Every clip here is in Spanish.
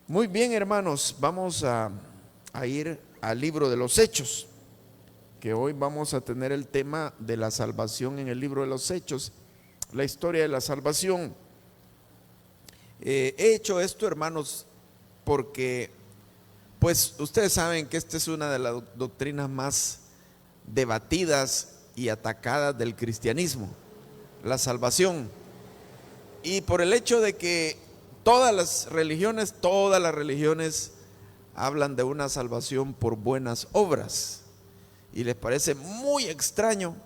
Muy bien, hermanos, vamos a ir al libro de los Hechos, que hoy vamos a tener el tema de la salvación en el libro de los Hechos, la historia de la salvación. He hecho esto, hermanos, porque pues ustedes saben que esta es una de las doctrinas más debatidas y atacadas del cristianismo, la salvación. Y por el hecho de que todas las religiones hablan de una salvación por buenas obras. Y les parece muy extraño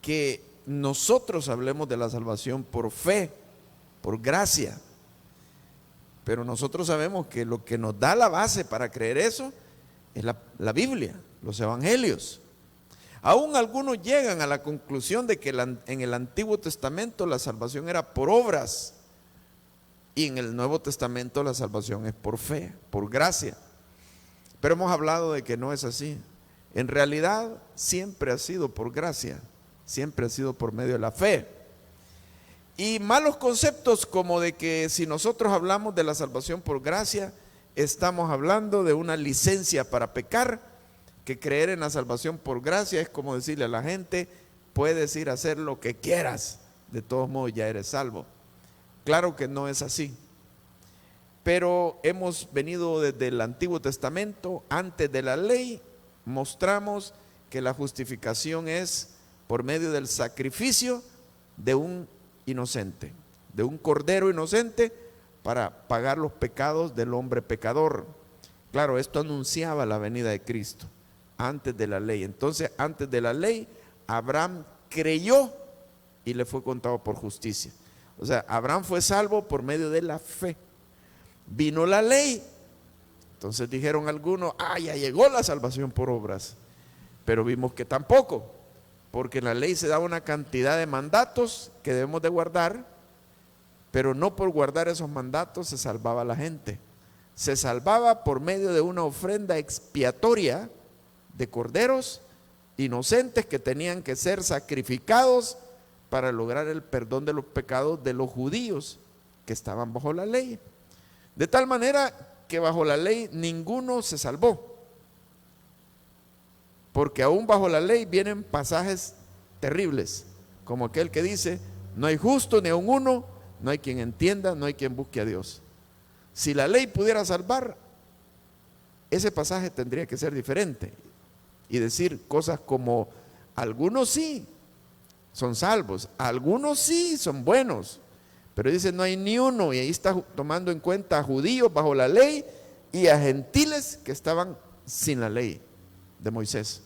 que nosotros hablemos de la salvación por fe, por gracia. Pero nosotros sabemos que lo que nos da la base para creer eso es la Biblia, los evangelios. Aún algunos llegan a la conclusión de que en el Antiguo Testamento la salvación era por obras y en el Nuevo Testamento la salvación es por fe, por gracia. Pero hemos hablado de que no es así. En realidad siempre ha sido por gracia, siempre ha sido por medio de la fe. Y malos conceptos como de que si nosotros hablamos de la salvación por gracia, estamos hablando de una licencia para pecar, que creer en la salvación por gracia es como decirle a la gente, puedes ir a hacer lo que quieras, de todos modos ya eres salvo. Claro que no es así, pero hemos venido desde el Antiguo Testamento, antes de la ley, mostramos que la justificación es por medio del sacrificio de un inocente, de un cordero inocente para pagar los pecados del hombre pecador. Claro, esto anunciaba la venida de Cristo antes de la ley. Entonces, antes de la ley, Abraham creyó y le fue contado por justicia. O sea, Abraham fue salvo por medio de la fe. Vino la ley. Entonces dijeron algunos, ya llegó la salvación por obras. Pero vimos que tampoco, porque en la ley se daba una cantidad de mandatos que debemos de guardar, pero no por guardar esos mandatos se salvaba la gente. Se salvaba por medio de una ofrenda expiatoria de corderos inocentes que tenían que ser sacrificados para lograr el perdón de los pecados de los judíos que estaban bajo la ley. De tal manera que bajo la ley ninguno se salvó, porque aún bajo la ley vienen pasajes terribles, como aquel que dice, no hay justo ni aun uno, no hay quien entienda, no hay quien busque a Dios. Si la ley pudiera salvar, ese pasaje tendría que ser diferente y decir cosas como, algunos sí son salvos, algunos sí son buenos, pero dice no hay ni uno, y ahí está tomando en cuenta a judíos bajo la ley y a gentiles que estaban sin la ley de Moisés.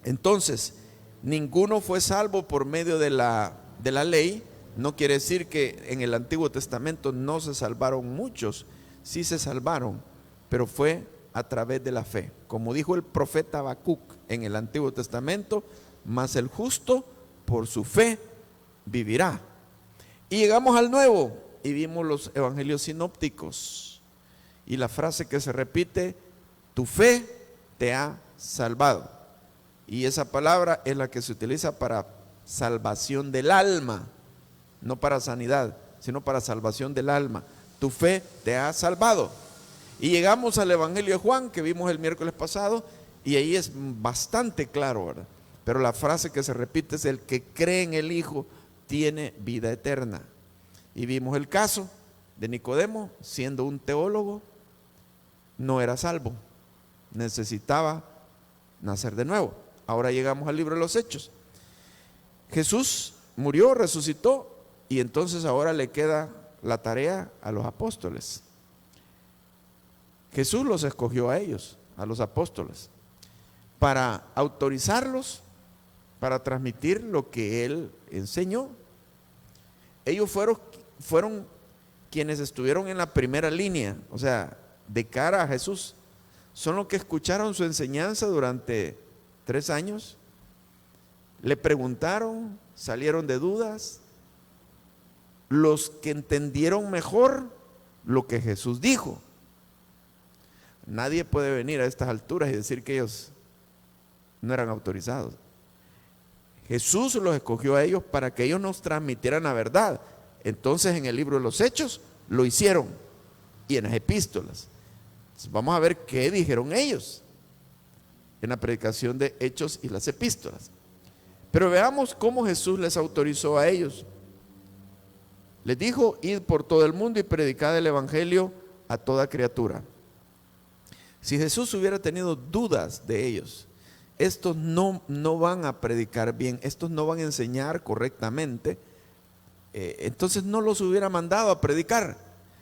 Entonces, ninguno fue salvo por medio de la ley. No quiere decir que en el Antiguo Testamento no se salvaron muchos, sí se salvaron, pero fue a través de la fe. Como dijo el profeta Habacuc en el Antiguo Testamento, mas el justo por su fe vivirá. Y llegamos al Nuevo y vimos los evangelios sinópticos. Y la frase que se repite, tu fe te ha salvado. Y esa palabra es la que se utiliza para salvación del alma, no para sanidad, sino para salvación del alma. Tu fe te ha salvado. Y llegamos al Evangelio de Juan, que vimos el miércoles pasado, y ahí es bastante claro, ¿verdad? Pero la frase que se repite es, el que cree en el Hijo tiene vida eterna. Y vimos el caso de Nicodemo, siendo un teólogo, no era salvo, necesitaba nacer de nuevo. Ahora llegamos al libro de los Hechos. Jesús murió, resucitó, y entonces ahora le queda la tarea a los apóstoles. Jesús los escogió a ellos, a los apóstoles, para autorizarlos, para transmitir lo que Él enseñó. Ellos fueron quienes estuvieron en la primera línea, o sea, de cara a Jesús. Son los que escucharon su enseñanza durante 3 años, le preguntaron, salieron de dudas, los que entendieron mejor lo que Jesús dijo. Nadie puede venir a estas alturas y decir que ellos no eran autorizados. Jesús los escogió a ellos para que ellos nos transmitieran la verdad. Entonces en el libro de los Hechos lo hicieron. y en las epístolas. Entonces, vamos a ver qué dijeron ellos en la predicación de Hechos y las epístolas. Pero veamos cómo Jesús les autorizó a ellos. Les dijo: id por todo el mundo y predicad el evangelio a toda criatura. Si Jesús hubiera tenido dudas de ellos, estos no van a predicar bien, estos no van a enseñar correctamente, entonces no los hubiera mandado a predicar.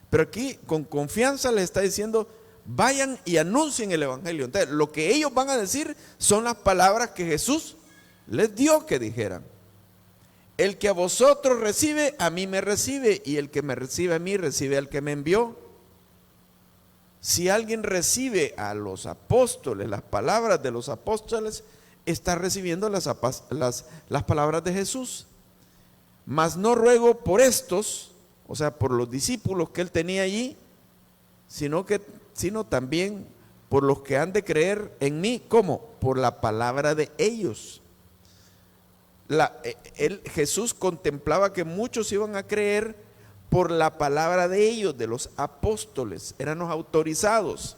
Pero aquí con confianza les está diciendo: vayan y anuncien el evangelio. Entonces, lo que ellos van a decir son las palabras que Jesús les dio que dijeran. El que a vosotros recibe, a mí me recibe, y el que me recibe a mí, recibe al que me envió. Si alguien recibe a los apóstoles, las palabras de los apóstoles, está recibiendo las palabras de Jesús. Mas no ruego por estos, o sea, por los discípulos que él tenía allí, sino también por los que han de creer en mí. ¿Cómo? Por la palabra de ellos. Jesús contemplaba que muchos iban a creer por la palabra de ellos, de los apóstoles, eran los autorizados.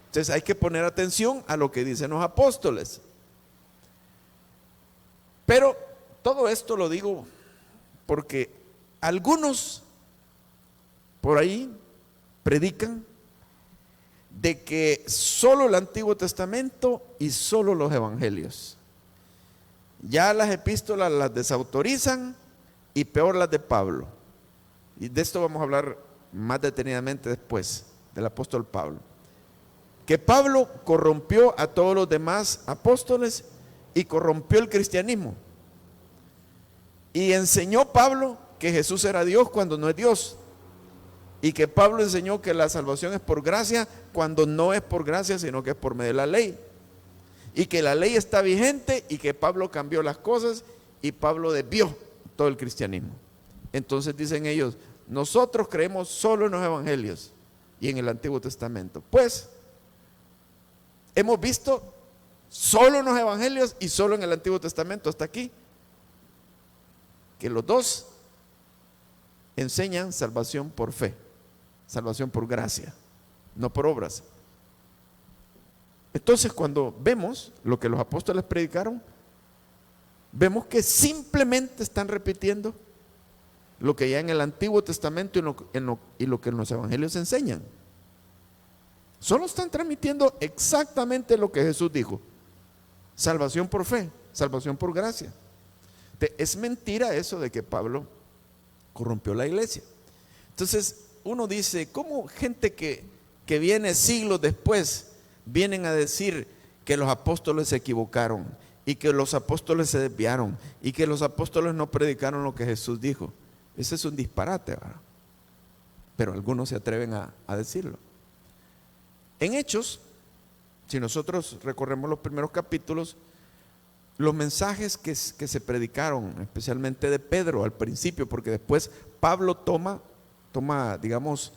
Entonces hay que poner atención a lo que dicen los apóstoles. Pero todo esto lo digo porque algunos por ahí predican de que solo el Antiguo Testamento y solo los evangelios. Ya las epístolas las desautorizan, y peor las de Pablo. Y de esto vamos a hablar más detenidamente después, del apóstol Pablo. Que Pablo corrompió a todos los demás apóstoles y corrompió el cristianismo. Y enseñó Pablo que Jesús era Dios cuando no es Dios. Y que Pablo enseñó que la salvación es por gracia cuando no es por gracia, sino que es por medio de la ley. Y que la ley está vigente, y que Pablo cambió las cosas y Pablo desvió todo el cristianismo. Entonces dicen ellos: nosotros creemos solo en los evangelios y en el Antiguo Testamento. Pues hemos visto solo en los evangelios y solo en el Antiguo Testamento hasta aquí, que los dos enseñan salvación por fe, salvación por gracia, no por obras. Entonces, cuando vemos lo que los apóstoles predicaron, vemos que simplemente están repitiendo lo que ya en el Antiguo Testamento y lo que en los evangelios enseñan. Solo están transmitiendo exactamente lo que Jesús dijo: salvación por fe, salvación por gracia. Es mentira eso de que Pablo corrompió la iglesia. Entonces uno dice: ¿cómo gente que viene siglos después vienen a decir que los apóstoles se equivocaron, y que los apóstoles se desviaron, y que los apóstoles no predicaron lo que Jesús dijo? Ese es un disparate, ¿verdad? Pero algunos se atreven a decirlo. En Hechos, si nosotros recorremos los primeros capítulos, los mensajes que se predicaron, especialmente de Pedro al principio, porque después Pablo toma, digamos,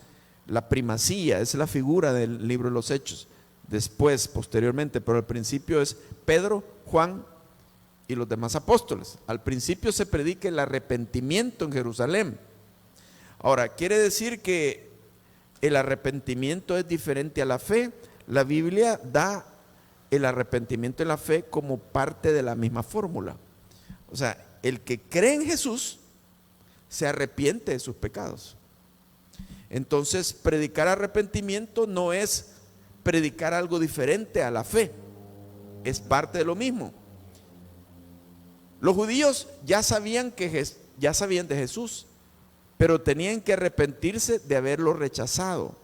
la primacía, es la figura del libro de los Hechos. Después, posteriormente, pero al principio es Pedro, Juan y los demás apóstoles. Al principio se predica el arrepentimiento en Jerusalén. Ahora, ¿quiere decir que el arrepentimiento es diferente a la fe? La Biblia da el arrepentimiento en la fe como parte de la misma fórmula. O sea, el que cree en Jesús se arrepiente de sus pecados. Entonces, predicar arrepentimiento no es predicar algo diferente a la fe, es parte de lo mismo. Los judíos ya sabían de Jesús, pero tenían que arrepentirse de haberlo rechazado.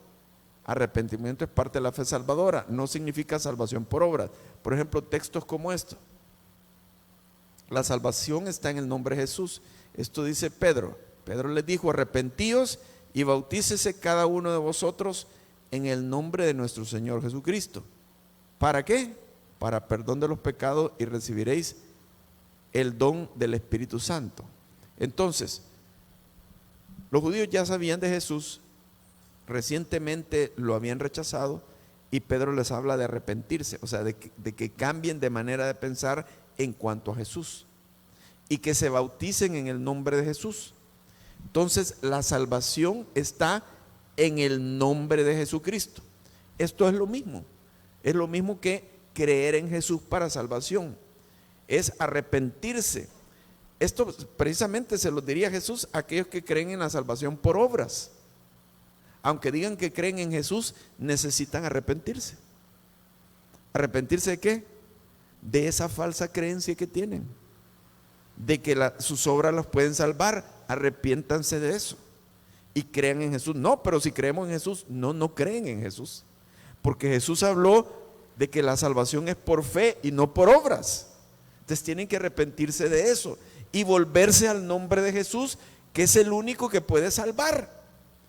Arrepentimiento es parte de la fe salvadora, no significa salvación por obras. Por ejemplo, textos como estos: la salvación está en el nombre de Jesús. Esto dice Pedro. Pedro les dijo: arrepentíos y bautícese cada uno de vosotros en el nombre de nuestro Señor Jesucristo. ¿Para qué? Para perdón de los pecados, y recibiréis el don del Espíritu Santo. Entonces, los judíos ya sabían de Jesús, recientemente lo habían rechazado, y Pedro les habla de arrepentirse, o sea, de que cambien de manera de pensar en cuanto a Jesús, y que se bauticen en el nombre de Jesús. Entonces, la salvación está en el nombre de Jesucristo. Esto es lo mismo que creer en Jesús para salvación, es arrepentirse. Esto precisamente se lo diría Jesús a aquellos que creen en la salvación por obras. Aunque digan que creen en Jesús, necesitan arrepentirse. ¿Arrepentirse de qué? De esa falsa creencia que tienen, de que sus obras los pueden salvar. Arrepiéntanse de eso y crean en Jesús. No, pero si creemos en Jesús, no creen en Jesús, porque Jesús habló de que la salvación es por fe y no por obras. Entonces tienen que arrepentirse de eso y volverse al nombre de Jesús, que es el único que puede salvar.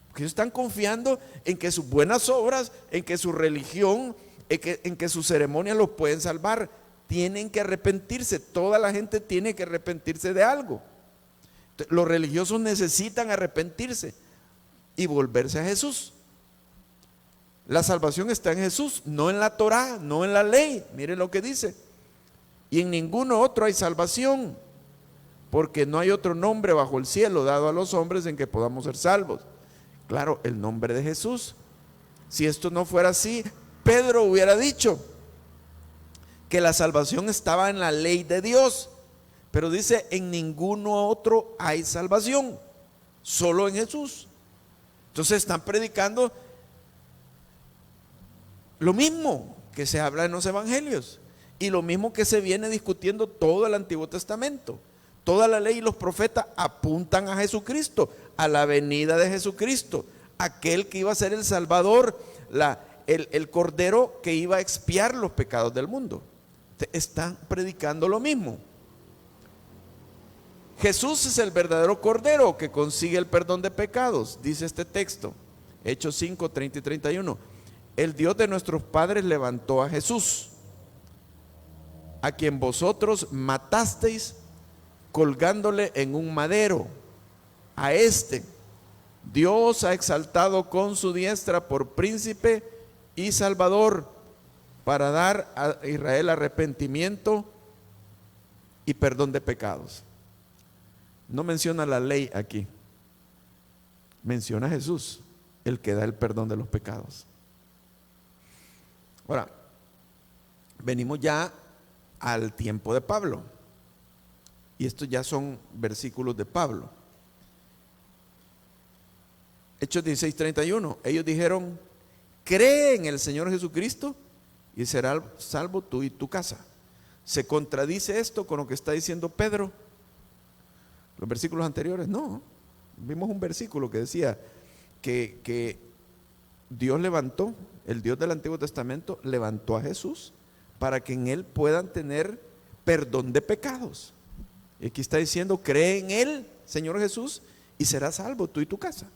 Porque ellos están confiando en que sus buenas obras, en que su religión, en que sus ceremonias los pueden salvar. Tienen que arrepentirse. Toda la gente tiene que arrepentirse de algo. Los religiosos necesitan arrepentirse y volverse a Jesús. La salvación está en Jesús, no en la Torá, no en la ley. Miren lo que dice: y en ninguno otro hay salvación, porque no hay otro nombre bajo el cielo dado a los hombres en que podamos ser salvos. Claro, el nombre de Jesús. Si esto no fuera así, Pedro hubiera dicho que la salvación estaba en la ley de Dios, pero dice: en ninguno otro hay salvación, solo en Jesús. Entonces están predicando lo mismo que se habla en los evangelios y lo mismo que se viene discutiendo todo el Antiguo Testamento. Toda la ley y los profetas apuntan a Jesucristo, a la venida de Jesucristo, aquel que iba a ser el Salvador, el Cordero que iba a expiar los pecados del mundo. Están predicando lo mismo. Jesús es el verdadero Cordero que consigue el perdón de pecados, dice este texto, Hechos 5, 30 y 31. El Dios de nuestros padres levantó a Jesús, a quien vosotros matasteis colgándole en un madero. A este Dios ha exaltado con su diestra por príncipe y salvador, para dar a Israel arrepentimiento y perdón de pecados. No menciona la ley aquí, menciona a Jesús, el que da el perdón de los pecados. Ahora, venimos ya al tiempo de Pablo, y estos ya son versículos de Pablo. Hechos 16, 31. Ellos dijeron: cree en el Señor Jesucristo y serás salvo tú y tu casa. ¿Se contradice esto con lo que está diciendo Pedro? Los versículos anteriores, no. Vimos un versículo que decía que Dios levantó, el Dios del Antiguo Testamento levantó a Jesús para que en Él puedan tener perdón de pecados. Y aquí está diciendo: cree en Él, Señor Jesús, y serás salvo tú y tu casa.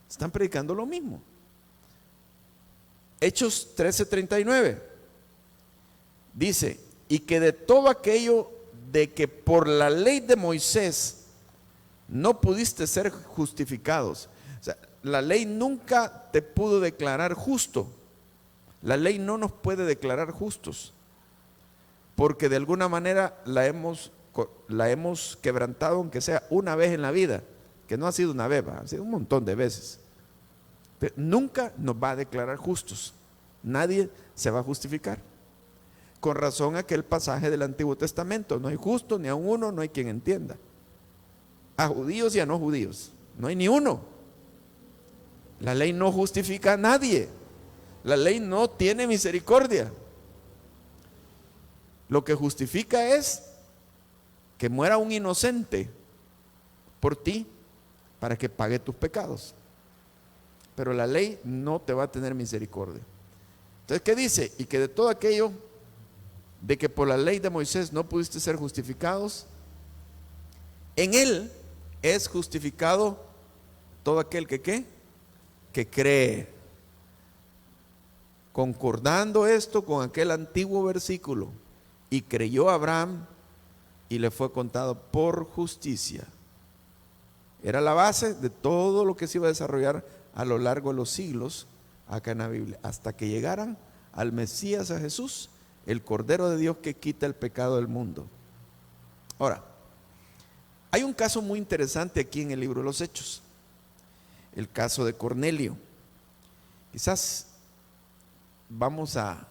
Están predicando lo mismo. Hechos 13:39 dice: y que de todo aquello de que por la ley de Moisés no pudiste ser justificados. O sea, la ley nunca te pudo declarar justo. La ley no nos puede declarar justos, porque de alguna manera la hemos quebrantado, aunque sea una vez en la vida, que no ha sido una vez, ha sido un montón de veces. Pero nunca nos va a declarar justos. Nadie se va a justificar. Con razón aquel pasaje del Antiguo Testamento: no hay justo ni a uno, no hay quien entienda. A judíos y a no judíos, no hay ni uno. La ley no justifica a nadie. La ley no tiene misericordia. Lo que justifica es que muera un inocente por ti para que pague tus pecados. Pero la ley no te va a tener misericordia. Entonces, ¿qué dice? Y que de todo aquello de que por la ley de Moisés no pudiste ser justificados, en Él es justificado todo aquel que ¿qué? Que cree. Concordando esto con aquel antiguo versículo: y creyó Abraham y le fue contado por justicia. Era la base de todo lo que se iba a desarrollar a lo largo de los siglos acá en la Biblia, hasta que llegaran al Mesías, a Jesús, el Cordero de Dios que quita el pecado del mundo. Ahora, hay un caso muy interesante aquí en el libro de los Hechos, el caso de Cornelio. Quizás vamos a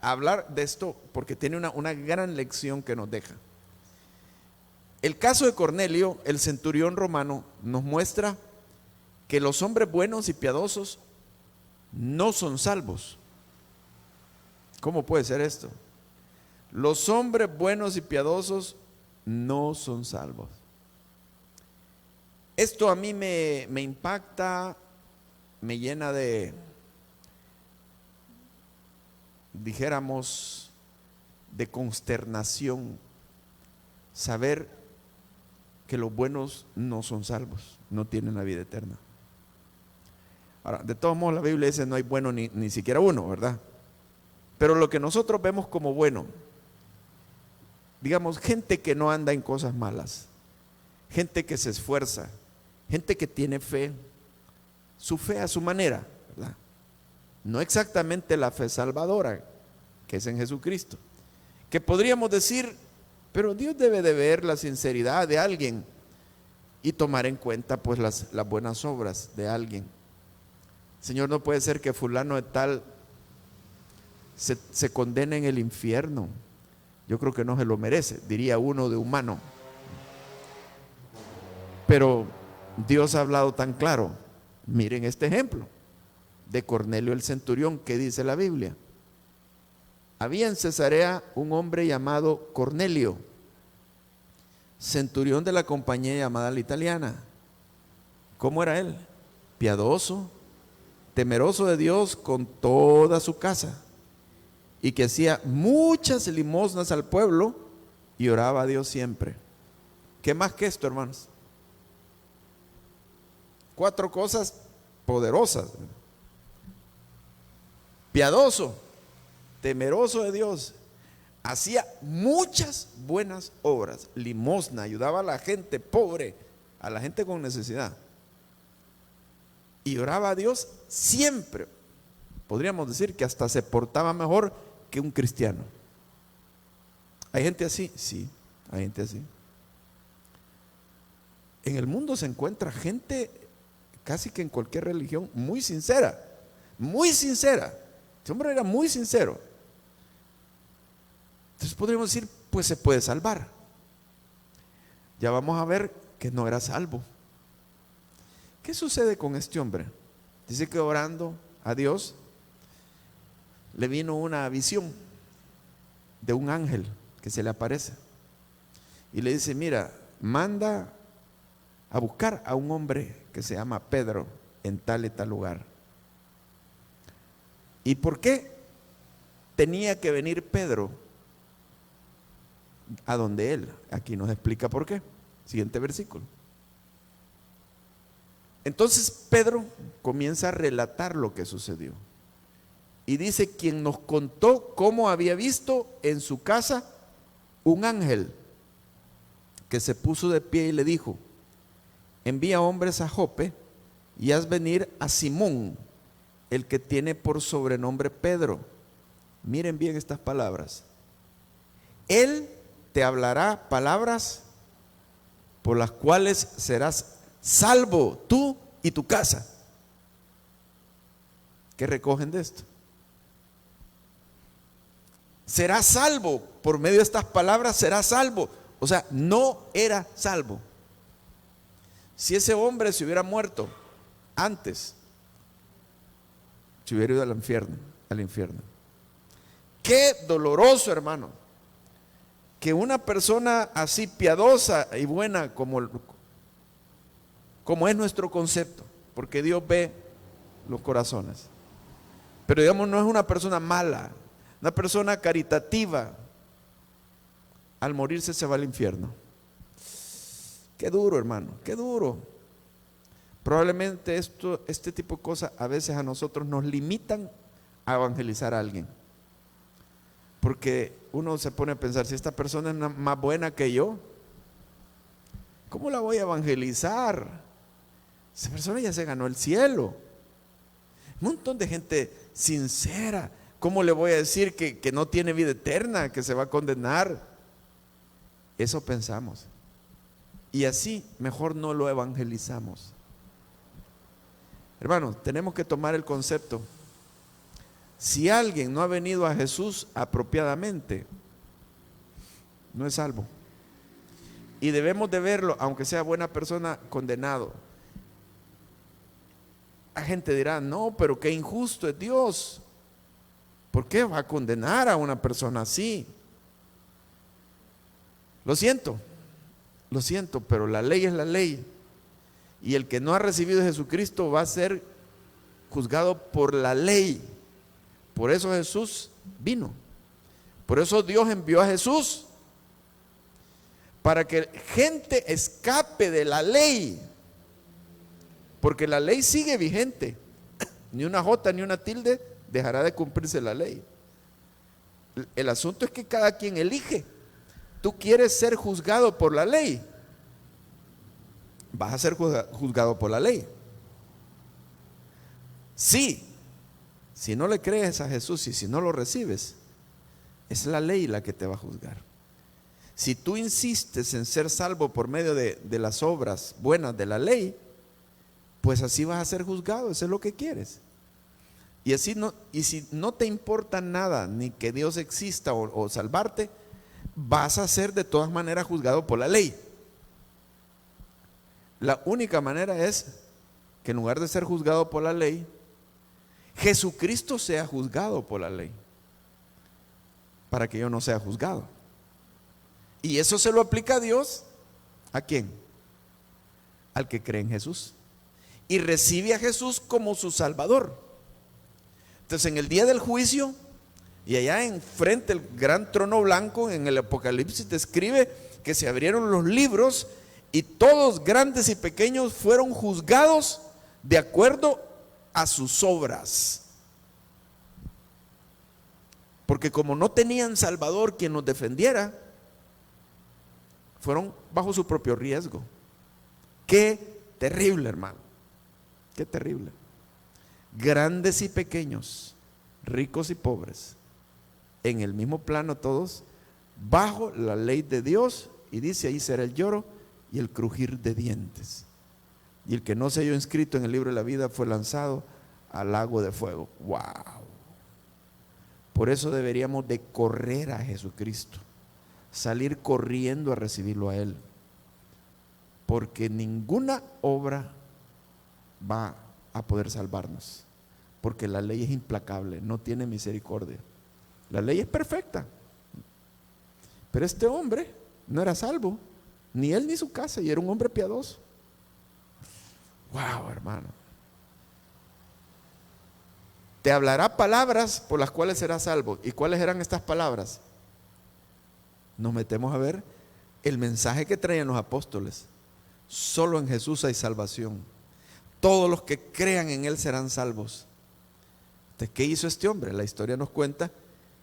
hablar de esto porque tiene una gran lección que nos deja. El caso de Cornelio, el centurión romano, nos muestra que los hombres buenos y piadosos no son salvos. ¿Cómo puede ser esto? Los hombres buenos y piadosos no son salvos. Esto a mí me impacta, me llena de, dijéramos, de consternación saber que los buenos no son salvos, no tienen la vida eterna. Ahora, de todos modos la Biblia dice no hay bueno ni siquiera uno, ¿verdad? Pero lo que nosotros vemos como bueno, digamos, gente que no anda en cosas malas, gente que se esfuerza, gente que tiene fe, su fe a su manera, ¿verdad? No exactamente la fe salvadora, que es en Jesucristo, que podríamos decir, pero Dios debe de ver la sinceridad de alguien y tomar en cuenta pues las buenas obras de alguien. Señor, no puede ser que fulano de tal se condene en el infierno. Yo creo que no se lo merece, diría uno de humano. Pero Dios ha hablado tan claro. Miren este ejemplo de Cornelio el centurión. ¿Qué dice la Biblia? Había en Cesarea un hombre llamado Cornelio, centurión de la compañía llamada la italiana. ¿Cómo era él? Piadoso, temeroso de Dios con toda su casa, y que hacía muchas limosnas al pueblo y oraba a Dios siempre. ¿Qué más que esto, hermanos? 4 cosas poderosas. Piadoso, temeroso de Dios, hacía muchas buenas obras, limosna, ayudaba a la gente pobre, a la gente con necesidad, y oraba a Dios siempre. Podríamos decir que hasta se portaba mejor que un cristiano. ¿Hay gente así? Sí, hay gente así. En el mundo se encuentra gente casi que en cualquier religión muy sincera, muy sincera. Este hombre era muy sincero. Entonces podríamos decir, pues se puede salvar. Ya vamos a ver que no era salvo. ¿Qué sucede con este hombre? Dice que orando a Dios le vino una visión de un ángel que se le aparece y le dice, mira, manda a buscar a un hombre que se llama Pedro en tal y tal lugar. ¿Y por qué tenía que venir Pedro a donde él? Aquí nos explica por qué. Siguiente versículo. Entonces Pedro comienza a relatar lo que sucedió. Y dice, quien nos contó cómo había visto en su casa un ángel que se puso de pie y le dijo, envía hombres a Jope y haz venir a Simón, el que tiene por sobrenombre Pedro. Miren bien estas palabras. Él te hablará palabras por las cuales serás salvo tú y tu casa. ¿Qué recogen de esto? Será salvo por medio de estas palabras, será salvo. O sea, no era salvo. Si ese hombre se hubiera muerto antes, se hubiera ido al infierno. Qué doloroso, hermano, que una persona así piadosa y buena como es nuestro concepto, porque Dios ve los corazones, pero digamos no es una persona mala, una persona caritativa, al morirse se va al infierno. Qué duro, hermano, qué duro. Probablemente este tipo de cosas a veces a nosotros nos limitan a evangelizar a alguien, porque uno se pone a pensar, si esta persona es más buena que yo, ¿cómo la voy a evangelizar? Esa persona ya se ganó el cielo. Un montón de gente sincera, ¿cómo le voy a decir que no tiene vida eterna, que se va a condenar? Eso pensamos. Y así mejor no lo evangelizamos. Hermanos, tenemos que tomar el concepto. Si alguien no ha venido a Jesús apropiadamente, no es salvo. Y debemos de verlo, aunque sea buena persona, condenado. La gente dirá, no, pero qué injusto es Dios. ¿Por qué va a condenar a una persona así? Lo siento, pero la ley es la ley. Y el que no ha recibido a Jesucristo va a ser juzgado por la ley. Por eso Jesús vino. Por eso Dios envió a Jesús. Para que gente escape de la ley. Porque la ley sigue vigente. Ni una jota ni una tilde dejará de cumplirse la ley. El asunto es que cada quien elige. Tú quieres ser juzgado por la ley, vas a ser juzgado por la ley. Sí, si no le crees a Jesús y si no lo recibes, es la ley la que te va a juzgar. Si tú insistes en ser salvo por medio de las obras buenas de la ley, pues así vas a ser juzgado, eso es lo que quieres. Y si no te importa nada, ni que Dios exista o salvarte, vas a ser de todas maneras juzgado por la ley. La única manera es que en lugar de ser juzgado por la ley, Jesucristo sea juzgado por la ley, para que yo no sea juzgado. Y eso se lo aplica a Dios. ¿A quién? Al que cree en Jesús y recibe a Jesús como su Salvador. Entonces, en el día del juicio, y allá enfrente del gran trono blanco, en el Apocalipsis describe que se abrieron los libros y todos, grandes y pequeños, fueron juzgados de acuerdo a sus obras. Porque como no tenían Salvador quien los defendiera, fueron bajo su propio riesgo. Qué terrible, hermano. Qué terrible. Grandes y pequeños, ricos y pobres, en el mismo plano todos, bajo la ley de Dios, y dice ahí será el lloro y el crujir de dientes. Y el que no se halló inscrito en el libro de la vida fue lanzado al lago de fuego. ¡Wow! Por eso deberíamos de correr a Jesucristo, salir corriendo a recibirlo a Él, porque ninguna obra va a poder salvarnos, porque la ley es implacable, no tiene misericordia. La ley es perfecta, pero este hombre no era salvo, ni él ni su casa, y era un hombre piadoso. Wow, hermano. Te hablará palabras por las cuales serás salvo. ¿Y cuáles eran estas palabras? Nos metemos a ver el mensaje que traían los apóstoles. Solo en Jesús hay salvación. Todos los que crean en Él serán salvos. Entonces, ¿qué hizo este hombre? La historia nos cuenta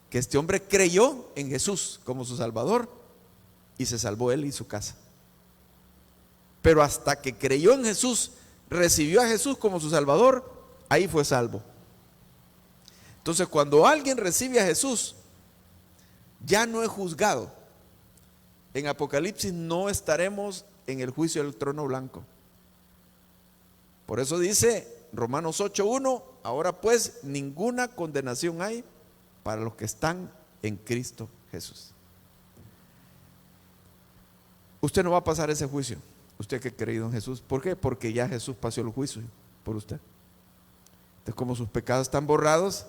que este hombre creyó en Jesús como su Salvador y se salvó él y su casa. Pero hasta que creyó en Jesús, recibió a Jesús como su Salvador, ahí fue salvo. Entonces, cuando alguien recibe a Jesús, ya no es juzgado. En Apocalipsis no estaremos en el juicio del trono blanco. Por eso dice Romanos 8:1, ahora pues ninguna condenación hay para los que están en Cristo Jesús. Usted no va a pasar ese juicio, usted que ha creído en Jesús. ¿Por qué? Porque ya Jesús pasó el juicio por usted. Entonces, como sus pecados están borrados,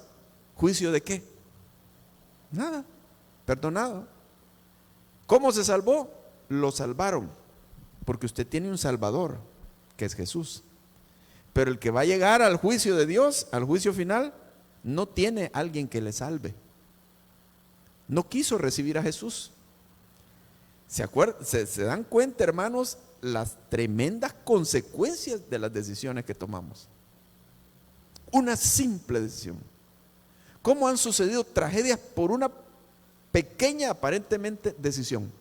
¿juicio de qué? Nada, perdonado. ¿Cómo se salvó? Lo salvaron, porque usted tiene un Salvador, que es Jesús. Pero el que va a llegar al juicio de Dios, al juicio final, no tiene alguien que le salve. No quiso recibir a Jesús. ¿Se dan cuenta, hermanos, las tremendas consecuencias de las decisiones que tomamos? Una simple decisión. ¿Cómo han sucedido tragedias por una pequeña, aparentemente, decisión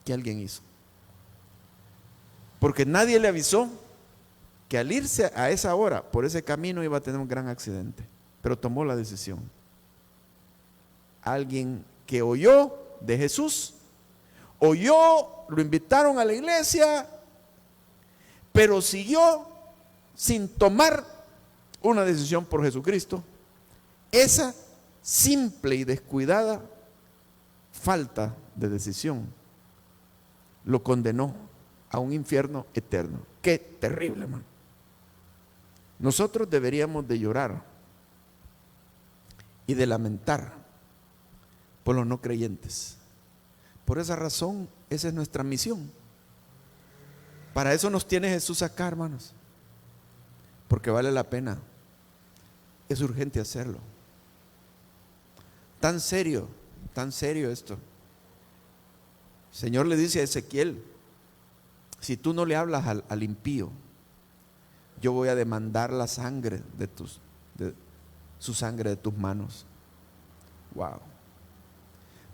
que alguien hizo? Porque nadie le avisó que al irse a esa hora por ese camino iba a tener un gran accidente, pero tomó la decisión. Alguien que oyó de Jesús, lo invitaron a la iglesia, pero siguió sin tomar una decisión por Jesucristo, esa simple y descuidada falta de decisión lo condenó a un infierno eterno. Qué terrible, hermano. Nosotros deberíamos de llorar y de lamentar por los no creyentes. Por esa razón, esa es nuestra misión. Para eso nos tiene Jesús acá, hermanos, porque vale la pena. Es urgente hacerlo. Tan serio esto. El Señor le dice a Ezequiel: si tú no le hablas al impío, yo voy a demandar la sangre de su sangre de tus manos. Wow.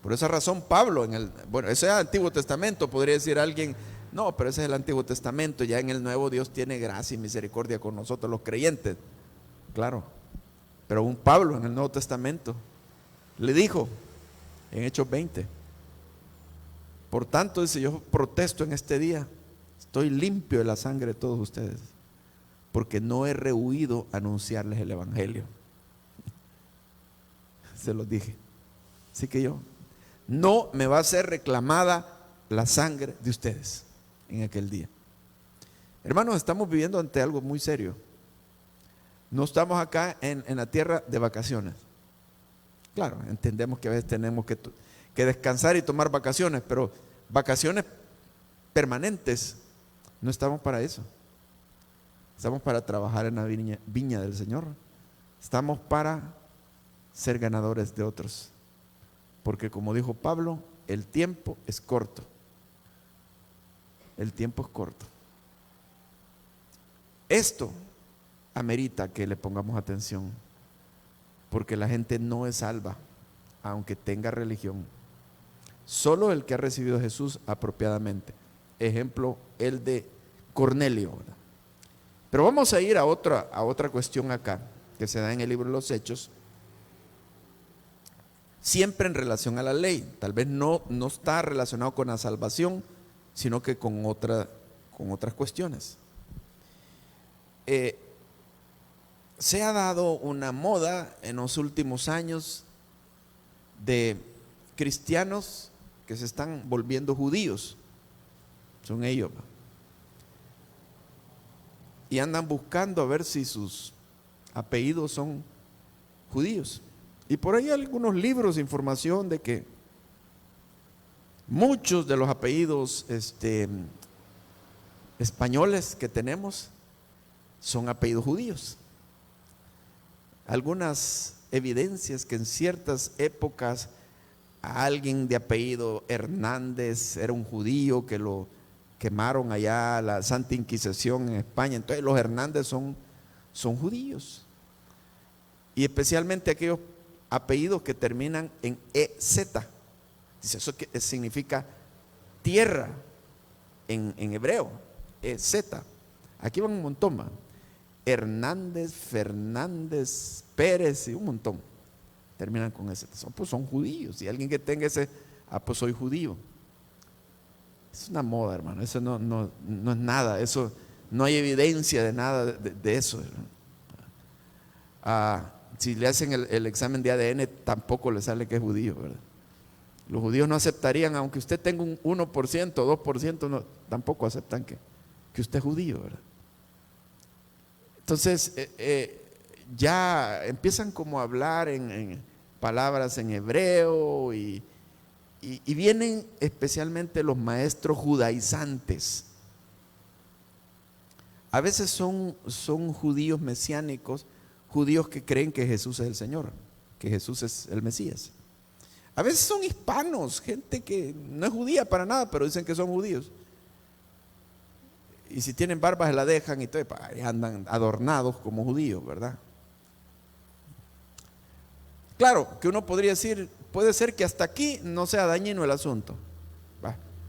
Por esa razón Pablo ese es el Antiguo Testamento. Podría decir alguien: no, pero ese es el Antiguo Testamento, ya en el Nuevo Dios tiene gracia y misericordia con nosotros los creyentes. Claro, pero un Pablo en el Nuevo Testamento le dijo en Hechos 20: por tanto, dice, yo protesto en este día, estoy limpio de la sangre de todos ustedes, porque no he rehuido anunciarles el evangelio. Se los dije. Así que no me va a ser reclamada la sangre de ustedes en aquel día. Hermanos, estamos viviendo ante algo muy serio. No estamos acá en la tierra de vacaciones. Claro, entendemos que a veces tenemos que descansar y tomar vacaciones, pero vacaciones permanentes no estamos para eso. Estamos para trabajar en la viña del Señor. Estamos para ser ganadores de otros. Porque como dijo Pablo, el tiempo es corto. El tiempo es corto. Esto amerita que le pongamos atención, porque la gente no es salva, aunque tenga religión. Solo el que ha recibido a Jesús apropiadamente. Ejemplo, el de Cornelio, ¿verdad? Pero vamos a ir a otra cuestión acá, que se da en el libro de los Hechos, siempre en relación a la ley. Tal vez no está relacionado con la salvación, sino que con otras cuestiones. Se ha dado una moda en los últimos años de cristianos que se están volviendo judíos. Son ellos. Y andan buscando a ver si sus apellidos son judíos. Y por ahí hay algunos libros de información de que muchos de los apellidos españoles que tenemos son apellidos judíos. Algunas evidencias que en ciertas épocas a alguien de apellido Hernández era un judío, que lo quemaron allá la Santa Inquisición en España. Entonces los Hernández son judíos, y especialmente aquellos apellidos que terminan en EZ. Dice, eso que significa tierra en hebreo, EZ. Aquí van un montón, man. Hernández, Fernández, Pérez y un montón terminan con ese. Son judíos. Y alguien que tenga ese, pues soy judío. Es una moda, hermano. Eso no es nada. Eso no hay evidencia de nada de eso. Si le hacen el examen de ADN, tampoco le sale que es judío, ¿verdad? Los judíos no aceptarían, aunque usted tenga un 1%, 2%, tampoco aceptan que usted es judío, ¿verdad? Entonces, ya empiezan como a hablar en palabras en hebreo y vienen especialmente los maestros judaizantes. A veces son judíos mesiánicos, judíos que creen que Jesús es el Señor, que Jesús es el Mesías. A veces son hispanos, gente que no es judía para nada, pero dicen que son judíos. Y si tienen barba se la dejan y todo, andan adornados como judíos, ¿verdad? Claro, que uno podría decir, puede ser que hasta aquí no sea dañino el asunto.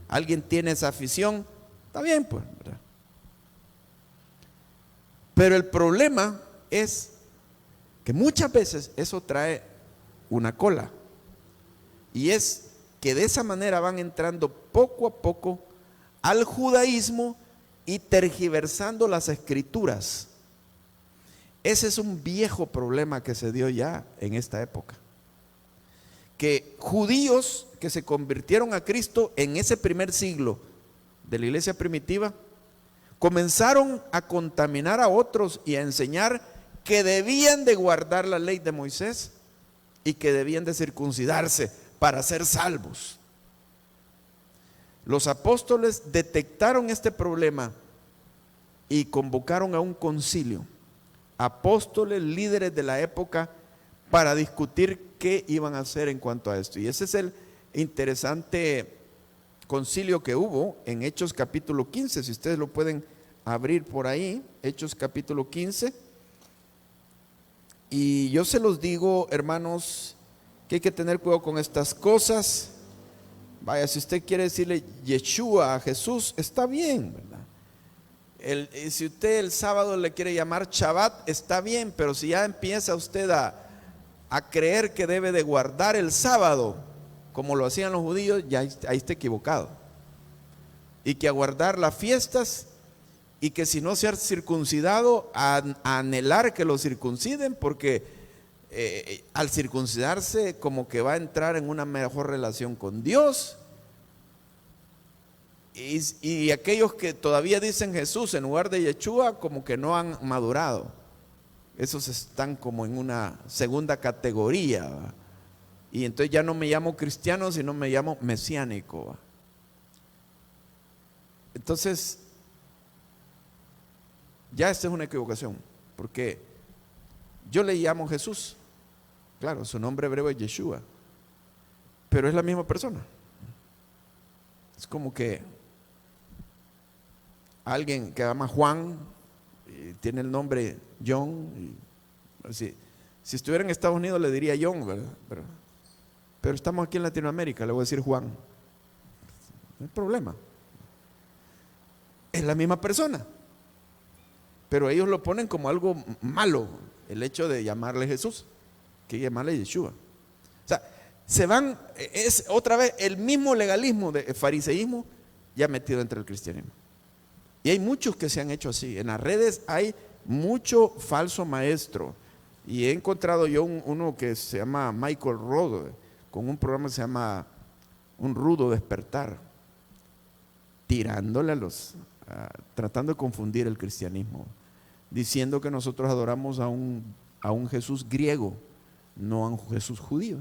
Alguien tiene esa afición, está bien, pues, ¿verdad? Pero el problema es que muchas veces eso trae una cola. Y es que de esa manera van entrando poco a poco al judaísmo y tergiversando las escrituras. Ese es un viejo problema que se dio ya en esta época. Que judíos que se convirtieron a Cristo en ese primer siglo de la iglesia primitiva, comenzaron a contaminar a otros y a enseñar que debían de guardar la ley de Moisés y que debían de circuncidarse para ser salvos. Los apóstoles detectaron este problema y convocaron a un concilio, apóstoles, líderes de la época, para discutir qué iban a hacer en cuanto a esto. Y ese es el interesante concilio que hubo en Hechos capítulo 15, si ustedes lo pueden abrir por ahí, Hechos capítulo 15. Y yo se los digo, hermanos, que hay que tener cuidado con estas cosas. Vaya, si usted quiere decirle Yeshua a Jesús, está bien, ¿verdad? Si usted el sábado le quiere llamar Shabbat, está bien, pero si ya empieza usted a creer que debe de guardar el sábado, como lo hacían los judíos, ya ahí está equivocado. Y que a guardar las fiestas, y que si no se ha circuncidado, a anhelar que lo circunciden, porque al circuncidarse como que va a entrar en una mejor relación con Dios. Y aquellos que todavía dicen Jesús en lugar de Yeshua, como que no han madurado. Esos están como en una segunda categoría, ¿va? Y entonces ya no me llamo cristiano, sino me llamo mesiánico, ¿va? Entonces ya esta es una equivocación, porque yo le llamo Jesús, claro, su nombre hebreo es Yeshua, pero es la misma persona. Es como que alguien que se llama Juan y tiene el nombre John, y si estuviera en Estados Unidos le diría John, ¿verdad? Pero estamos aquí en Latinoamérica, le voy a decir Juan. No hay problema, es la misma persona, pero ellos lo ponen como algo malo, el hecho de llamarle Jesús, que llamarle Yeshua. O sea, se van, es otra vez el mismo legalismo de fariseísmo ya metido entre el cristianismo. Y hay muchos que se han hecho así. En las redes hay mucho falso maestro. Y he encontrado yo uno que se llama Michael Rodo, con un programa que se llama Un Rudo Despertar, tirándole tratando de confundir el cristianismo, diciendo que nosotros adoramos a un Jesús griego, no a un Jesús judío.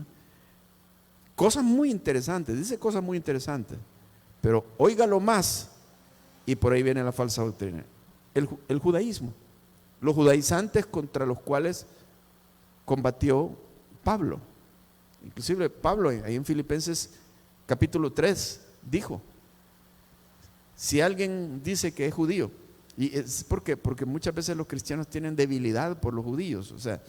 Cosas muy interesantes, dice cosas muy interesantes, pero óigalo más y por ahí viene la falsa doctrina. El judaísmo, los judaizantes contra los cuales combatió Pablo. Inclusive Pablo ahí en Filipenses capítulo 3 dijo: si alguien dice que es judío, y es porque muchas veces los cristianos tienen debilidad por los judíos, o sea,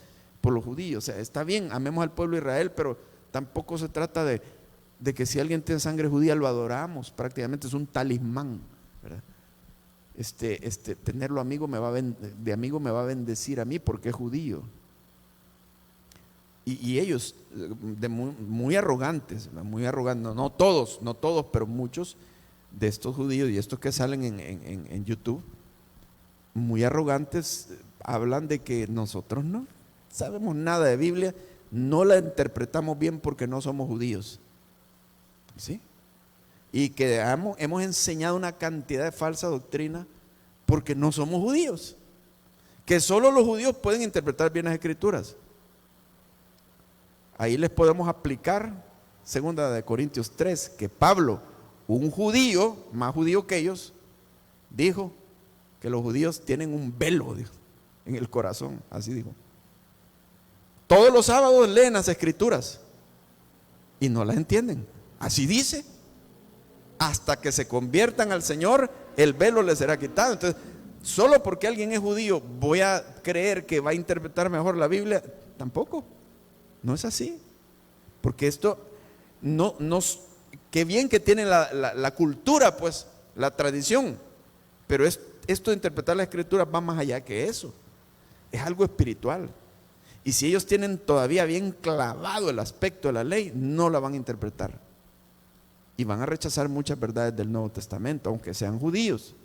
está bien, amemos al pueblo de Israel, pero tampoco se trata de que si alguien tiene sangre judía lo adoramos, prácticamente es un talismán, ¿verdad? Tenerlo amigo de amigo me va a bendecir a mí porque es judío. Y ellos muy arrogantes, no todos, pero muchos de estos judíos y estos que salen en YouTube, muy arrogantes, hablan de que nosotros no sabemos nada de Biblia, no la interpretamos bien porque no somos judíos, ¿sí? Y que hemos enseñado una cantidad de falsa doctrina porque no somos judíos, que solo los judíos pueden interpretar bien las escrituras. Ahí les podemos aplicar 2 Corintios 3, que Pablo, un judío, más judío que ellos, dijo que los judíos tienen un velo, dijo, en el corazón, así dijo. Todos los sábados leen las escrituras y no las entienden, así dice. Hasta que se conviertan al Señor, el velo les será quitado. Entonces, solo porque alguien es judío, voy a creer que va a interpretar mejor la Biblia. Tampoco, no es así. Porque esto no, qué bien que tiene la cultura, pues, la tradición, pero esto de interpretar la escritura va más allá que eso, es algo espiritual. Y si ellos tienen todavía bien clavado el aspecto de la ley, no la van a interpretar y van a rechazar muchas verdades del Nuevo Testamento, aunque sean judíos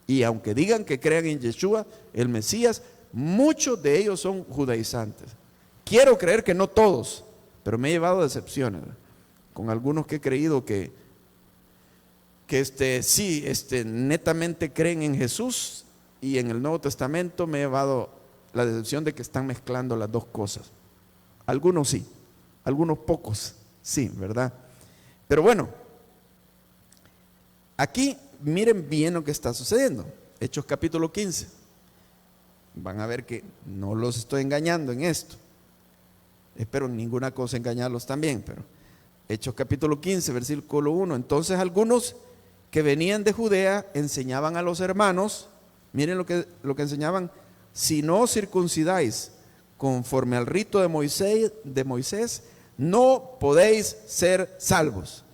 y aunque digan que crean en Yeshua, el Mesías, muchos de ellos son judaizantes. Quiero creer que no todos, pero me he llevado decepciones, ¿verdad? Con algunos que he creído que netamente creen en Jesús y en el Nuevo Testamento. Me he llevado la decepción de que están mezclando las dos cosas. Algunos sí, algunos pocos sí, ¿verdad? Pero bueno, aquí miren bien lo que está sucediendo. Hechos capítulo 15. Van a ver que no los estoy engañando en esto. Espero en ninguna cosa engañarlos también, pero Hechos capítulo 15, versículo 1. Entonces algunos que venían de Judea enseñaban a los hermanos, miren lo que enseñaban: si no os circuncidáis conforme al rito de Moisés, no podéis ser salvos.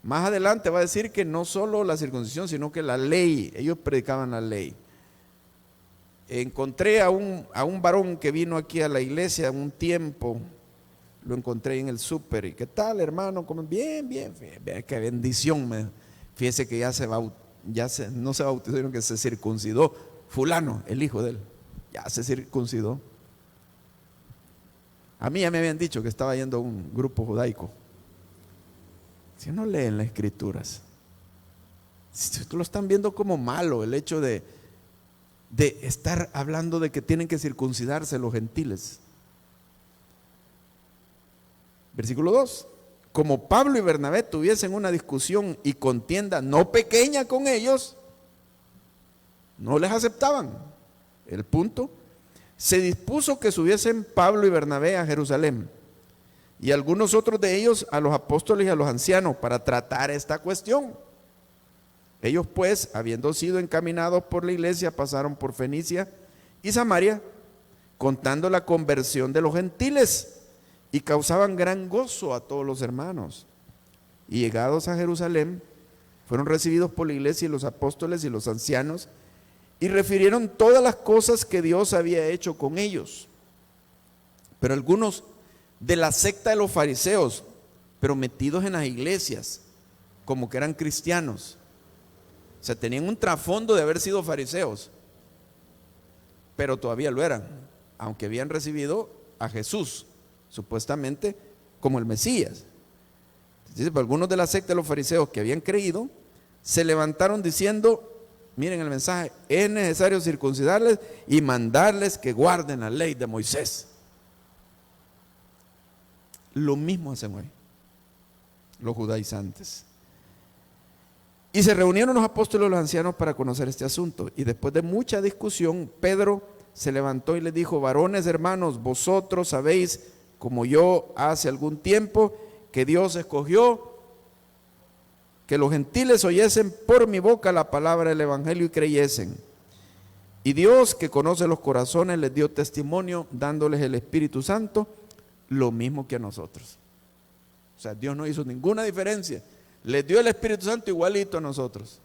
Más adelante va a decir que no solo la circuncisión, sino que la ley. Ellos predicaban la ley. Encontré a un varón que vino aquí a la iglesia un tiempo. Lo encontré en el súper. ¿Y qué tal, hermano? Bien, bien. Qué bendición. Fíjese que no se bautizó, sino que se circuncidó. Fulano, el hijo de él, ya se circuncidó. A mí ya me habían dicho que estaba yendo a un grupo judaico. Si no leen las escrituras, si lo están viendo como malo, el hecho de estar hablando de que tienen que circuncidarse los gentiles. Versículo 2. Como Pablo y Bernabé tuviesen una discusión y contienda no pequeña con ellos, no les aceptaban. El punto: se dispuso que subiesen Pablo y Bernabé a Jerusalén, y algunos otros de ellos a los apóstoles y a los ancianos, para tratar esta cuestión. Ellos pues, habiendo sido encaminados por la iglesia, pasaron por Fenicia y Samaria, contando la conversión de los gentiles, y causaban gran gozo a todos los hermanos. Y llegados a Jerusalén, fueron recibidos por la iglesia y los apóstoles y los ancianos, y refirieron todas las cosas que Dios había hecho con ellos. Pero algunos de la secta de los fariseos, pero metidos en las iglesias, como que eran cristianos, o sea, tenían un trasfondo de haber sido fariseos, pero todavía lo eran, aunque habían recibido a Jesús supuestamente como el Mesías. Dice, pero algunos de la secta de los fariseos que habían creído se levantaron diciendo: miren el mensaje, es necesario circuncidarles y mandarles que guarden la ley de Moisés. Lo mismo hacen hoy los judaizantes. Y se reunieron los apóstoles y los ancianos para conocer este asunto. Y después de mucha discusión, Pedro se levantó y les dijo: varones hermanos, vosotros sabéis, como yo hace algún tiempo, que Dios escogió que los gentiles oyesen por mi boca la palabra del evangelio y creyesen. Y Dios, que conoce los corazones, les dio testimonio dándoles el Espíritu Santo, lo mismo que a nosotros. O sea, Dios no hizo ninguna diferencia. Les dio el Espíritu Santo igualito a nosotros.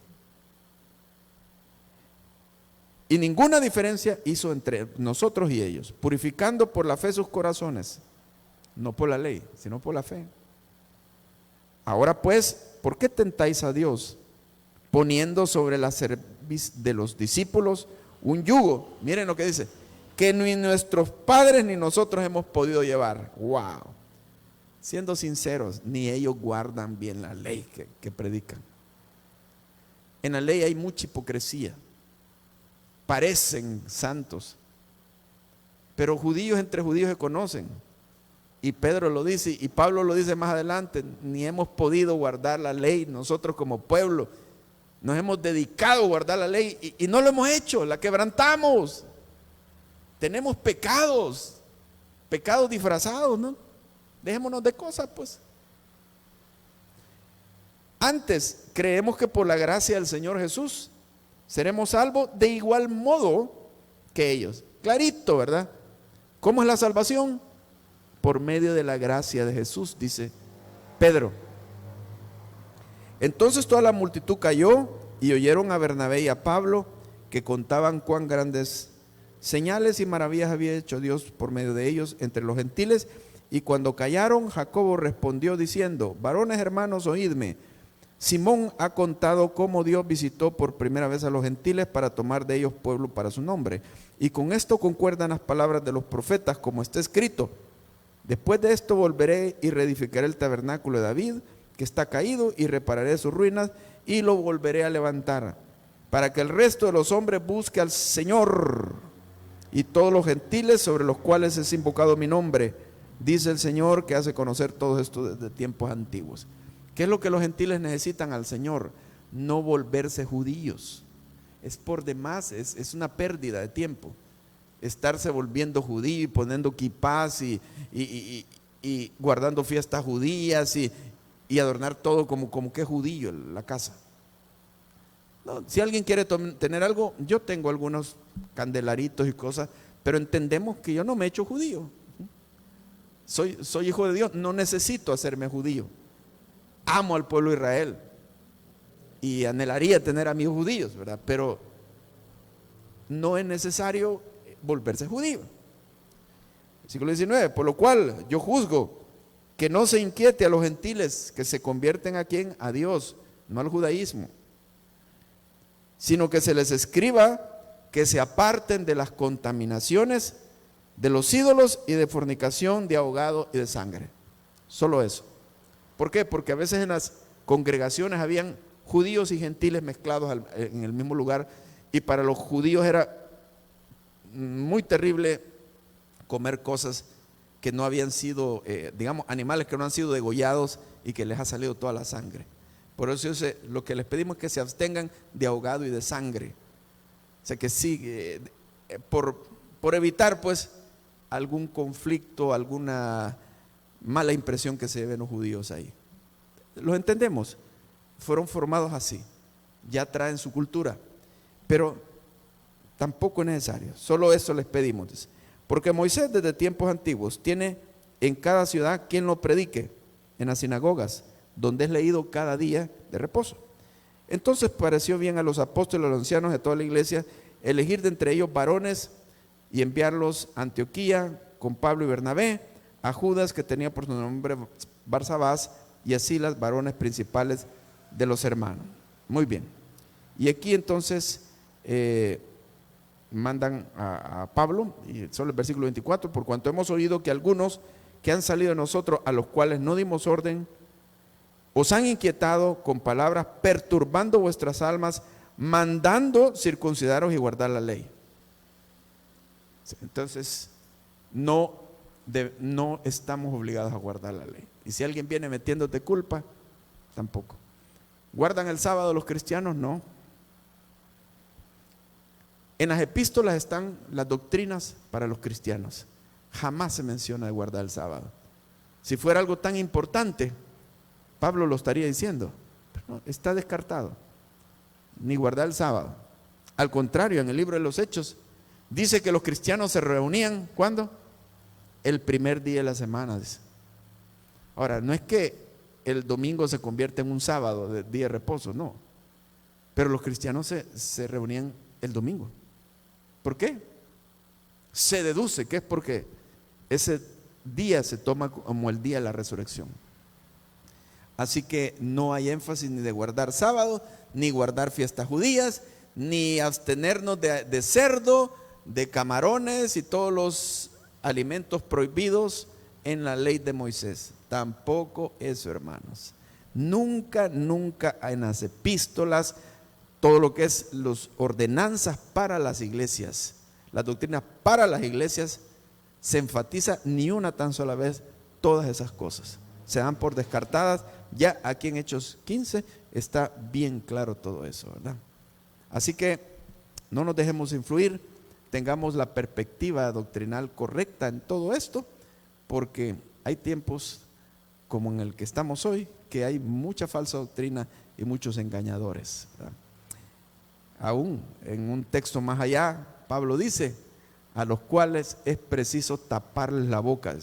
Y ninguna diferencia hizo entre nosotros y ellos, purificando por la fe sus corazones, no por la ley, sino por la fe. Ahora pues, ¿por qué tentáis a Dios poniendo sobre la cerviz de los discípulos un yugo? Miren lo que dice: que ni nuestros padres ni nosotros hemos podido llevar. Wow. Siendo sinceros, ni ellos guardan bien la ley que predican. En la ley hay mucha hipocresía. Parecen santos, pero judíos entre judíos se conocen. Y Pedro lo dice, y Pablo lo dice más adelante: ni hemos podido guardar la ley. Nosotros como pueblo nos hemos dedicado a guardar la ley y no lo hemos hecho, la quebrantamos. Tenemos pecados disfrazados, ¿no? Dejémonos de cosas, pues. Antes creemos que por la gracia del Señor Jesús seremos salvos de igual modo que ellos. Clarito, ¿verdad? ¿Cómo es la salvación? Por medio de la gracia de Jesús, dice Pedro. Entonces toda la multitud cayó y oyeron a Bernabé y a Pablo, que contaban cuán grandes señales y maravillas había hecho Dios por medio de ellos entre los gentiles. Y cuando callaron, Jacobo respondió diciendo: varones hermanos, oídme. Simón ha contado cómo Dios visitó por primera vez a los gentiles para tomar de ellos pueblo para su nombre. Y con esto concuerdan las palabras de los profetas, como está escrito: después de esto volveré y reedificaré el tabernáculo de David, que está caído, y repararé sus ruinas y lo volveré a levantar, para que el resto de los hombres busque al Señor y todos los gentiles sobre los cuales es invocado mi nombre, dice el Señor, que hace conocer todo esto desde tiempos antiguos. ¿Qué es lo que los gentiles necesitan al Señor? No volverse judíos. Es por demás, es una pérdida de tiempo estarse volviendo judío y poniendo kipás y guardando fiestas judías y adornar todo como que es judío la casa. No, si alguien quiere tener algo, yo tengo algunos candelaritos y cosas, pero entendemos que yo no me he hecho judío. Soy hijo de Dios, no necesito hacerme judío. Amo al pueblo de Israel y anhelaría tener amigos judíos, ¿verdad? Pero no es necesario volverse judío. Versículo 19: por lo cual yo juzgo que no se inquiete a los gentiles que se convierten ¿a quién? A Dios, no al judaísmo, sino que se les escriba que se aparten de las contaminaciones de los ídolos y de fornicación, de ahogado y de sangre. Solo eso. ¿Por qué? Porque a veces en las congregaciones habían judíos y gentiles mezclados en el mismo lugar, y para los judíos era muy terrible comer cosas que no habían sido, digamos, animales que no han sido degollados y que les ha salido toda la sangre. Por eso lo que les pedimos es que se abstengan de ahogado y de sangre. O sea que sí, por evitar pues algún conflicto, alguna mala impresión que se lleven los judíos ahí. Los entendemos, fueron formados así, ya traen su cultura, pero tampoco es necesario, solo eso les pedimos. Porque Moisés desde tiempos antiguos tiene en cada ciudad quien lo predique, en las sinagogas, donde es leído cada día de reposo. Entonces pareció bien a los apóstoles, a los ancianos de toda la iglesia, elegir de entre ellos varones y enviarlos a Antioquía con Pablo y Bernabé, a Judas, que tenía por su nombre Barsabás, y a Silas, varones principales de los hermanos. Muy bien. Y aquí entonces mandan a Pablo, y solo el versículo 24: por cuanto hemos oído que algunos que han salido de nosotros, a los cuales no dimos orden, os han inquietado con palabras, perturbando vuestras almas, mandando circuncidaros y guardar la ley. Entonces, no estamos obligados a guardar la ley. Y si alguien viene metiéndote culpa, tampoco. ¿Guardan el sábado los cristianos? No. En las epístolas están las doctrinas para los cristianos. Jamás se menciona de guardar el sábado. Si fuera algo tan importante, Pablo lo estaría diciendo. Pero no, está descartado. Ni guardar el sábado. Al contrario, en el libro de los Hechos dice que los cristianos se reunían, ¿cuándo? El primer día de la semana, dice. Ahora, no es que el domingo se convierte en un sábado, de día de reposo, no. Pero los cristianos se reunían el domingo. ¿Por qué? Se deduce que es porque ese día se toma como el día de la resurrección. Así que no hay énfasis ni de guardar sábado, ni guardar fiestas judías, ni abstenernos de cerdo, de camarones y todos los alimentos prohibidos en la ley de Moisés. Tampoco eso, hermanos. Nunca en las epístolas, todo lo que es las ordenanzas para las iglesias, las doctrinas para las iglesias, se enfatiza ni una tan sola vez todas esas cosas. Se dan por descartadas. Ya aquí en Hechos 15 está bien claro todo eso, ¿verdad? Así que no nos dejemos influir, tengamos la perspectiva doctrinal correcta en todo esto, porque hay tiempos como en el que estamos hoy, que hay mucha falsa doctrina y muchos engañadores, ¿verdad? Aún en un texto más allá, Pablo dice: a los cuales es preciso taparles la boca,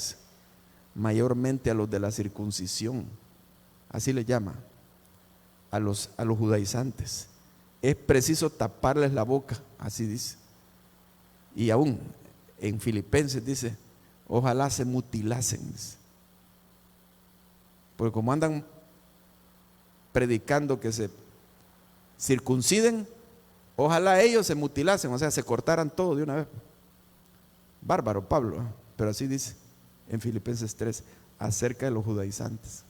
mayormente a los de la circuncisión, así le llama, a los judaizantes. Es preciso taparles la boca, así dice. Y aún en Filipenses dice: ojalá se mutilasen, dice. Porque como andan predicando que se circunciden. Ojalá ellos se mutilasen, o sea, se cortaran todo de una vez. Bárbaro Pablo, pero así dice en Filipenses 3 acerca de los judaizantes.